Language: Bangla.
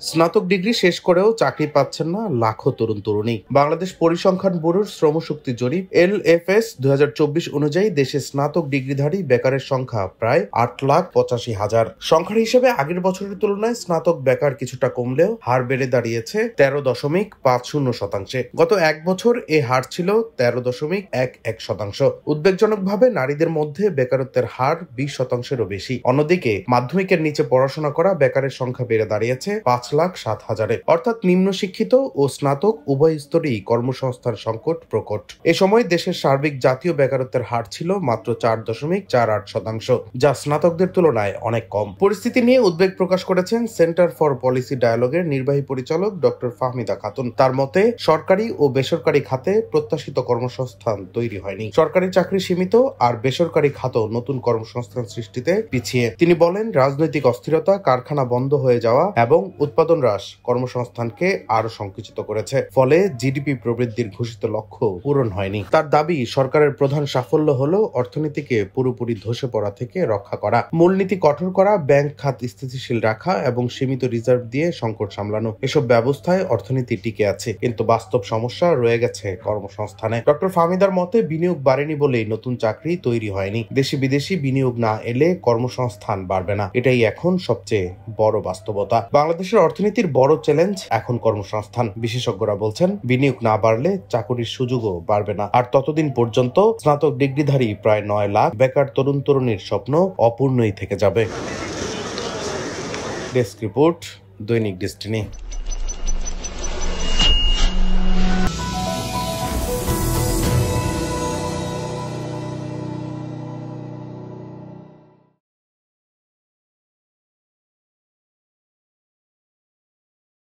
স্নাতক ডিগ্রি শেষ করেও চাকরি পাচ্ছেন না লাখো তরুণ তরুণী। বাংলাদেশ পরিসংখ্যান ব্যুরোর শ্রমশক্তি জরিপ LFS 2024 অনুযায়ী দেশে স্নাতক ডিগ্রিধারী বেকারের সংখ্যা প্রায় 8,85,000। সংখ্যার হিসেবে আগের বছরের তুলনায় স্নাতক বেকার কিছুটা কমলেও হার বেড়ে দাঁড়িয়েছে 13.50%। গত এক বছর এ হার ছিল 13.11%। উদ্বেগজনকভাবে নারীদের মধ্যে বেকারত্বের হার 20%-এরও বেশি। অন্যদিকে মাধ্যমিকের নিচে পড়াশোনা করা বেকারের সংখ্যা বেড়ে দাঁড়িয়েছে 5,07,000-এ। অর্থাৎ নিম্ন শিক্ষিত ও স্নাতক উভয় স্তরেই কর্মসংস্থান সংকট প্রকট। এ সময় দেশের সার্বিক জাতীয় বেকারত্বের হার ছিল মাত্র 4.48%, যা স্নাতকদের তুলনায় অনেক কম। পরিস্থিতি নিয়ে উদ্বেগ প্রকাশ করেছেন সেন্টার ফর পলিসি ডায়ালগের নির্বাহী পরিচালক ডক্টর ফাহমিদা খাতুন। তার মতে, সরকারি ও বেসরকারি খাতে প্রত্যাশিত কর্মসংস্থান তৈরি হয়নি। সরকারি চাকরি সীমিত আর বেসরকারি খাত নতুন কর্মসংস্থান সৃষ্টিতে পিছিয়ে। তিনি বলেন, রাজনৈতিক অস্থিরতা, কারখানা বন্ধ হয়ে যাওয়া এবং উৎপাদন হ্রাস কর্মসংস্থানকে আরো সংকুচিত করেছে। ফলে জিডিপি প্রবৃদ্ধির ঘোষিত লক্ষ্য পূরণ হয়নি। তার দাবি, সরকারের প্রধান সাফল্য হলো অর্থনীতিকে পুরোপুরি ধসে পড়া থেকে রক্ষা করা, মূলনীতি কঠোর করা, ব্যাংক খাত স্থিতিশীল রাখা এবং সীমিত রিজার্ভ দিয়ে সংকট সামলানো। এসব ব্যবস্থায় অর্থনীতি টিকে আছে, কিন্তু বাস্তব সমস্যা রয়ে গেছে কর্মসংস্থানে। ডক্টর ফাহমিদার মতে, বিনিয়োগ বাড়েনি বলেই নতুন চাকরি তৈরি হয়নি। দেশি বিদেশি বিনিয়োগ না এলে কর্মসংস্থান বাড়বে না। এটাই এখন সবচেয়ে বড় বাস্তবতা। বাংলাদেশের অর্থনীতির বড় চ্যালেঞ্জ এখন কর্মসংস্থান। বিশেষজ্ঞরা বলছেন, বিনিয়োগ না বাড়লে চাকরির সুযোগও বাড়বে না। আর ততদিন পর্যন্ত স্নাতক ডিগ্রিধারী প্রায় 9 লাখ বেকার তরুণ তরুণীর স্বপ্ন অপূর্ণই থেকে যাবে। ডেস্ক রিপোর্ট, দৈনিক ডেস্টিনি।